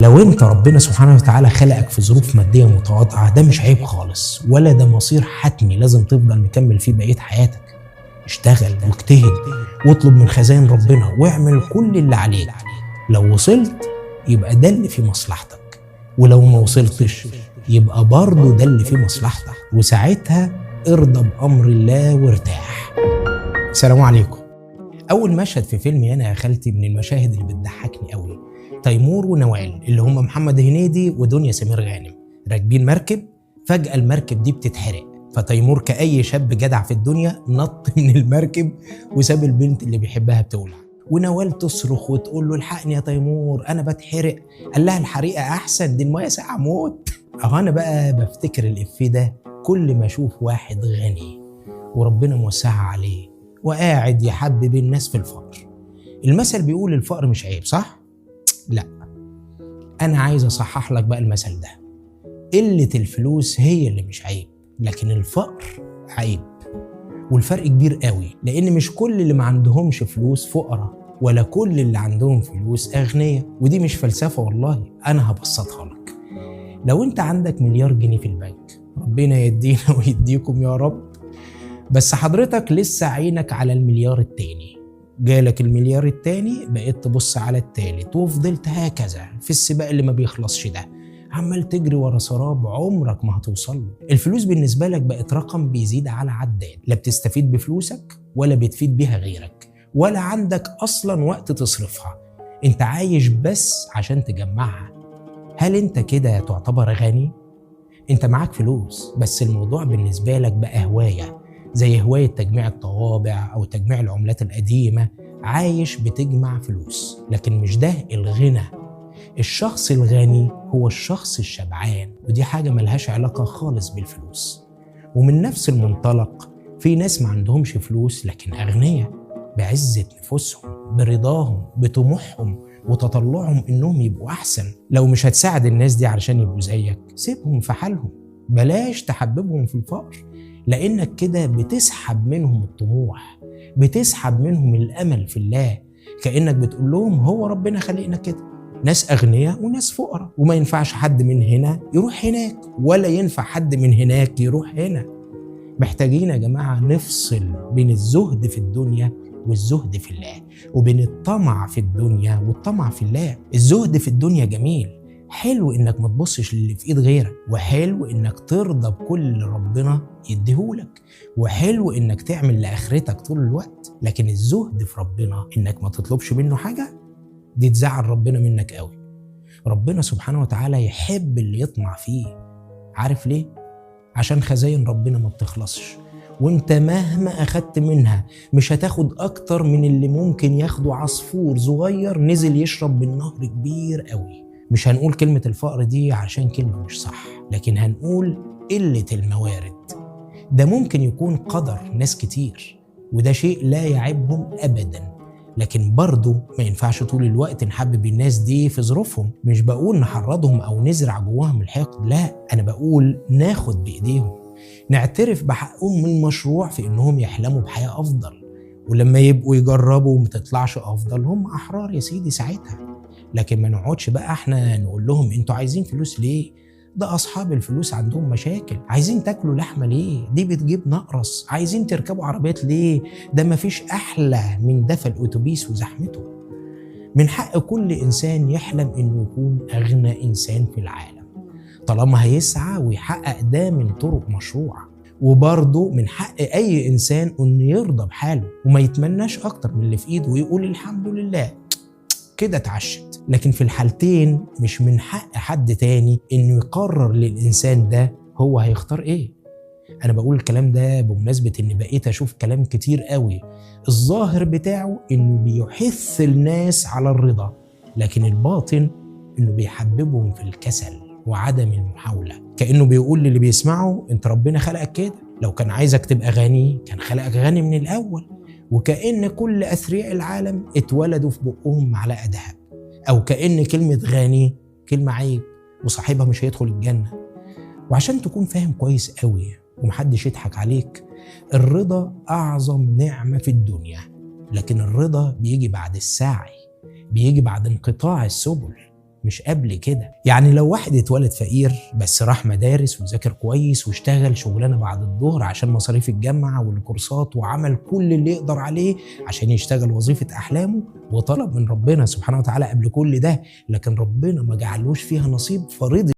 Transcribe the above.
لو انت ربنا سبحانه وتعالى خلقك في ظروف مادية متواضعة، ده مش عيب خالص، ولا ده مصير حتمي لازم تفضل مكمل فيه بقية حياتك. اشتغل واجتهد واطلب من خزائن ربنا واعمل كل اللي عليك. لو وصلت يبقى ده اللي في مصلحتك، ولو ما وصلتش يبقى برضه ده اللي في مصلحتك، وساعتها ارضى بأمر الله وارتاح. السلام عليكم. أول مشهد في فيلم أنا يا خالتي من المشاهد اللي بتضحكني قوي. تيمور ونوال اللي هم محمد هنيدي ودنيا سمير غانم راكبين مركب، فجأة المركب دي بتتحرق، فتيمور كأي شاب جدع في الدنيا نط من المركب وساب البنت اللي بيحبها بتولع، ونوال تصرخ وتقول له الحقني يا تيمور أنا بتحرق. قال لها الحريقة أحسن، دي المية ساقعة موت. أنا بقى بفتكر الإفيه ده كل ما أشوف واحد غني وربنا موسعها عليه وقاعد يحبب الناس في الفقر. المثل بيقول الفقر مش عيب، صح؟ لا، أنا عايز أصحح لك بقى المثل ده. قلة الفلوس هي اللي مش عيب، لكن الفقر عيب، والفرق كبير قوي، لأن مش كل اللي ما عندهمش فلوس فقراء، ولا كل اللي عندهم فلوس أغنياء. ودي مش فلسفة والله، أنا هبسطها لك. لو أنت عندك مليار جنيه في البنك، ربنا يدينا ويديكم يا رب، بس حضرتك لسه عينك على المليار التاني، جالك المليار التاني بقيت تبص على التالت، وفضلت هكذا في السباق اللي ما بيخلصش ده، عمال تجري ورا سراب عمرك ما هتوصل له. الفلوس بالنسبة لك بقت رقم بيزيد على عداد، لا بتستفيد بفلوسك ولا بتفيد بيها غيرك، ولا عندك أصلا وقت تصرفها، انت عايش بس عشان تجمعها. هل انت كده تعتبر غني؟ انت معاك فلوس، بس الموضوع بالنسبة لك بقى هواية، زي هواية تجميع الطوابع أو تجميع العملات القديمة، عايش بتجمع فلوس، لكن مش ده الغنى. الشخص الغني هو الشخص الشبعان، ودي حاجة ملهاش علاقة خالص بالفلوس. ومن نفس المنطلق في ناس ما عندهمش فلوس لكن أغنياء، بعزة نفوسهم، برضاهم، بطموحهم وتطلعهم إنهم يبقوا أحسن. لو مش هتساعد الناس دي علشان يبقوا زيك، سيبهم في حالهم، بلاش تحببهم في الفقر، لأنك كده بتسحب منهم الطموح، بتسحب منهم الأمل في الله، كأنك بتقول لهم هو ربنا خلقنا كده، ناس أغنياء وناس فقراء، وما ينفعش حد من هنا يروح هناك، ولا ينفع حد من هناك يروح هنا. محتاجين يا جماعة نفصل بين الزهد في الدنيا والزهد في الله، وبين الطمع في الدنيا والطمع في الله. الزهد في الدنيا جميل، حلو انك ما تبصش للي في ايد غيرك، وحلو انك ترضى بكل اللي ربنا يديهولك، وحلو انك تعمل لاخرتك طول الوقت. لكن الزهد في ربنا انك ما تطلبش منه حاجة، دي تزعل ربنا منك قوي. ربنا سبحانه وتعالى يحب اللي يطمع فيه. عارف ليه؟ عشان خزائن ربنا ما بتخلصش، وانت مهما اخدت منها مش هتاخد اكتر من اللي ممكن ياخده عصفور صغير نزل يشرب من نهر كبير قوي. مش هنقول كلمة الفقر دي عشان كلمة مش صح، لكن هنقول قلة الموارد. ده ممكن يكون قدر ناس كتير، وده شيء لا يعيبهم أبدا، لكن برضو ما ينفعش طول الوقت نحبب الناس دي في ظروفهم. مش بقول نحرضهم أو نزرع جواهم الحقد، لا، أنا بقول ناخد بإيديهم، نعترف بحقهم من مشروع في إنهم يحلموا بحياة أفضل، ولما يبقوا يجربوا وما تطلعش أفضل هم أحرار يا سيدي ساعتها. لكن ما نقعدش بقى احنا نقول لهم انتوا عايزين فلوس ليه؟ ده اصحاب الفلوس عندهم مشاكل. عايزين تاكلوا لحمه ليه؟ دي بتجيب نقرس. عايزين تركبوا عربيات ليه؟ ده مفيش احلى من دفى الاتوبيس وزحمته. من حق كل انسان يحلم انه يكون اغنى انسان في العالم، طالما هيسعى ويحقق ده من طرق مشروعه. وبرضه من حق اي انسان انه يرضى بحاله وما يتمناش اكتر من اللي في ايده ويقول الحمد لله كده اتعشت. لكن في الحالتين مش من حق حد تاني انه يقرر للانسان ده هو هيختار ايه. انا بقول الكلام ده بمناسبة ان بقيت اشوف كلام كتير قوي الظاهر بتاعه انه بيحث الناس على الرضا، لكن الباطن انه بيحببهم في الكسل وعدم المحاولة، كأنه بيقول للي بيسمعه انت ربنا خلقك كده، لو كان عايزك تبقى غني كان خلقك غني من الاول. وكأن كل أثرياء العالم اتولدوا في بقهم معلقة ذهب، أو كأن كلمة غني كلمة عيب وصاحبها مش هيدخل الجنة. وعشان تكون فاهم كويس قوي ومحدش يضحك عليك، الرضا أعظم نعمة في الدنيا، لكن الرضا بيجي بعد السعي، بيجي بعد انقطاع السبل. مش قبل كده. يعني لو واحد اتولد فقير بس راح مدارس وذاكر كويس واشتغل شغلانه بعد الظهر عشان مصاريف الجامعه والكورسات، وعمل كل اللي يقدر عليه عشان يشتغل وظيفه احلامه، وطلب من ربنا سبحانه وتعالى قبل كل ده، لكن ربنا ما جعلوش فيها نصيب فرضي